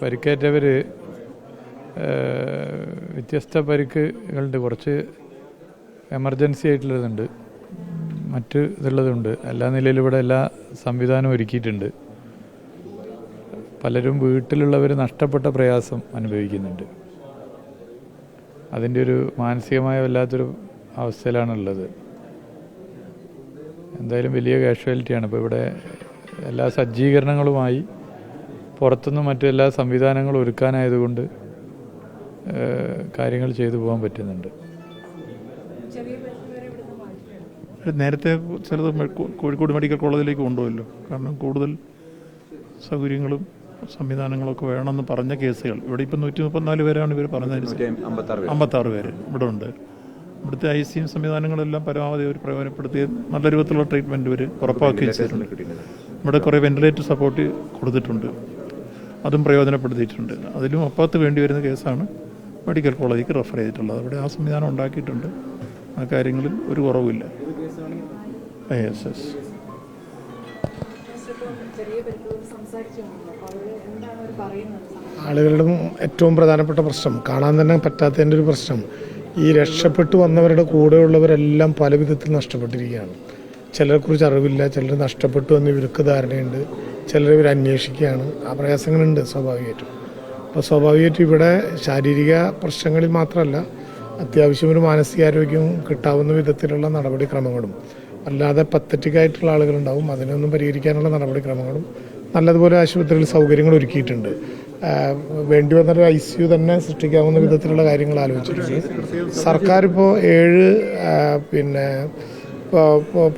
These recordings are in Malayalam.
പരിക്കേറ്റവർ വ്യത്യസ്ത പരിക്കുകളുണ്ട്. കുറച്ച് എമർജൻസി ആയിട്ടുള്ളതുണ്ട്, മറ്റ് ഇതുള്ളതുണ്ട്. എല്ലാ നിലയിലും ഇവിടെ എല്ലാ സംവിധാനവും ഒരുക്കിയിട്ടുണ്ട്. പലരും വീട്ടിലുള്ളവർ നഷ്ടപ്പെട്ട പ്രയാസം അനുഭവിക്കുന്നുണ്ട്. അതിൻ്റെ ഒരു മാനസികമായ വല്ലാത്തൊരു അവസ്ഥയിലാണുള്ളത്. എന്തായാലും വലിയ കാഷ്വാലിറ്റിയാണ്. ഇപ്പോൾ ഇവിടെ എല്ലാ സജ്ജീകരണങ്ങളുമായി പുറത്തുനിന്ന് മറ്റു എല്ലാ സംവിധാനങ്ങളും ഒരുക്കാനായതുകൊണ്ട് കാര്യങ്ങൾ ചെയ്തു പോകാൻ പറ്റുന്നുണ്ട്. നേരത്തെ ചിലത് കോഴിക്കോട് മെഡിക്കൽ കോളേജിലേക്ക് കൊണ്ടുപോയല്ലോ. കാരണം കൂടുതൽ സൗകര്യങ്ങളും സംവിധാനങ്ങളൊക്കെ വേണമെന്ന് പറഞ്ഞ കേസുകൾ ഇവിടെ ഇപ്പം 134 പേരാണ് ഇവർ പറഞ്ഞത്. 56 പേര് ഇവിടെ ഉണ്ട്. ഇവിടുത്തെ ICU സംവിധാനങ്ങളെല്ലാം പരമാവധി അവർ പ്രയോജനപ്പെടുത്തി നല്ല രൂപത്തിലുള്ള ട്രീറ്റ്മെൻറ്റ് ഇവർ ഉറപ്പാക്കി വെച്ചിട്ടുണ്ട്. ഇവിടെ കുറേ വെന്റിലേറ്റർ സപ്പോർട്ട് കൊടുത്തിട്ടുണ്ട്, അതും പ്രയോജനപ്പെടുത്തിയിട്ടുണ്ട്. അതിലും അപ്പുറത്ത് വേണ്ടി വരുന്ന കേസാണ് മെഡിക്കൽ കോളേജിലേക്ക് റെഫർ ചെയ്തിട്ടുള്ളത്. അവിടെ ആ സംവിധാനം ഉണ്ടാക്കിയിട്ടുണ്ട്. ആ കാര്യങ്ങളിൽ ഒരു കുറവുമില്ല. യെസ്. ആളുകളുടെ ഏറ്റവും പ്രധാനപ്പെട്ട പ്രശ്നം, കാണാൻ തന്നെ പറ്റാത്തതിൻ്റെ ഒരു പ്രശ്നം, ഈ രക്ഷപ്പെട്ടു വന്നവരുടെ കൂടെയുള്ളവരെല്ലാം പല വിധത്തിൽ നഷ്ടപ്പെട്ടിരിക്കുകയാണ്. ചിലരെക്കുറിച്ച് അറിവില്ല, ചിലർ നഷ്ടപ്പെട്ടു എന്ന് ഇവർക്ക് ധാരണയുണ്ട്, ചിലർ ഇവർ അന്വേഷിക്കുകയാണ്. ആ പ്രയാസങ്ങളുണ്ട് സ്വാഭാവികമായിട്ടും. അപ്പോൾ സ്വാഭാവികമായിട്ടും ഇവിടെ ശാരീരിക പ്രശ്നങ്ങളിൽ മാത്രമല്ല, അത്യാവശ്യം ഒരു മാനസികാരോഗ്യം കിട്ടാവുന്ന വിധത്തിലുള്ള നടപടിക്രമങ്ങളും, അല്ലാതെ പത്തറ്റിക്കായിട്ടുള്ള ആളുകളുണ്ടാവും, അതിനൊന്നും പരിഹരിക്കാനുള്ള നടപടിക്രമങ്ങളും നല്ലതുപോലെ ആശുപത്രിയിൽ സൗകര്യങ്ങൾ ഒരുക്കിയിട്ടുണ്ട്. വേണ്ടി വന്നൊരു ICU തന്നെ സൃഷ്ടിക്കാവുന്ന വിധത്തിലുള്ള കാര്യങ്ങൾ ആലോചിച്ചിട്ടുണ്ട്. സർക്കാർ ഇപ്പോൾ 7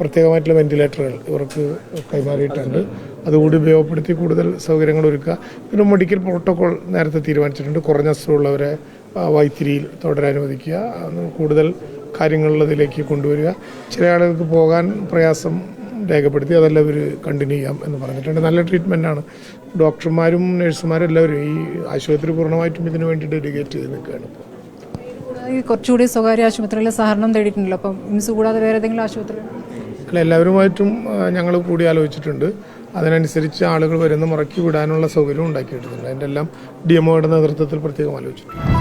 പ്രത്യേകമായിട്ടുള്ള വെന്റിലേറ്ററുകൾ ഇവർക്ക് കൈമാറിയിട്ടുണ്ട്. അതുകൂടി ഉപയോഗപ്പെടുത്തി കൂടുതൽ സൗകര്യങ്ങൾ ഒരുക്കുക. പിന്നെ മെഡിക്കൽ പ്രോട്ടോകോൾ നേരത്തെ തീരുമാനിച്ചിട്ടുണ്ട്. കുറഞ്ഞ അസുഖമുള്ളവരെ വൈത്തിരിയിൽ തുടരാനുവദിക്കുക, കൂടുതൽ കാര്യങ്ങളിലതിലേക്ക് കൊണ്ടുവരിക. ചില ആളുകൾക്ക് പോകാൻ പ്രയാസം രേഖപ്പെടുത്തി അതെല്ലാം ഇവർ കണ്ടിന്യൂ ചെയ്യാം എന്ന് പറഞ്ഞിട്ടുണ്ട്. നല്ല ട്രീറ്റ്മെൻറ്റാണ്. ഡോക്ടർമാരും നഴ്സുമാരും എല്ലാവരും ഈ ആശുപത്രി പൂർണ്ണമായിട്ടും ഇതിനു വേണ്ടി ഡെഡിക്കേറ്റ് ചെയ്ത് നിൽക്കുകയാണ്. കുറച്ചുകൂടി സ്വകാര്യ ആശുപത്രികളിലെ സഹകരണം തേടിയിട്ടുണ്ടല്ലോ. അപ്പം ഇംസ് കൂടാതെ വേറെ ഏതെങ്കിലും ആശുപത്രി? അല്ല, എല്ലാവരുമായിട്ടും ഞങ്ങൾ കൂടി ആലോചിച്ചിട്ടുണ്ട്. അതിനനുസരിച്ച് ആളുകൾ വരുന്ന മുറയ്ക്ക് വിടാനുള്ള സൗകര്യം ഉണ്ടാക്കിയിട്ടുണ്ട്. അതിൻ്റെ എല്ലാം DMOയുടെ നേതൃത്വത്തിൽ പ്രത്യേകം ആലോചിച്ചിട്ടുണ്ട്.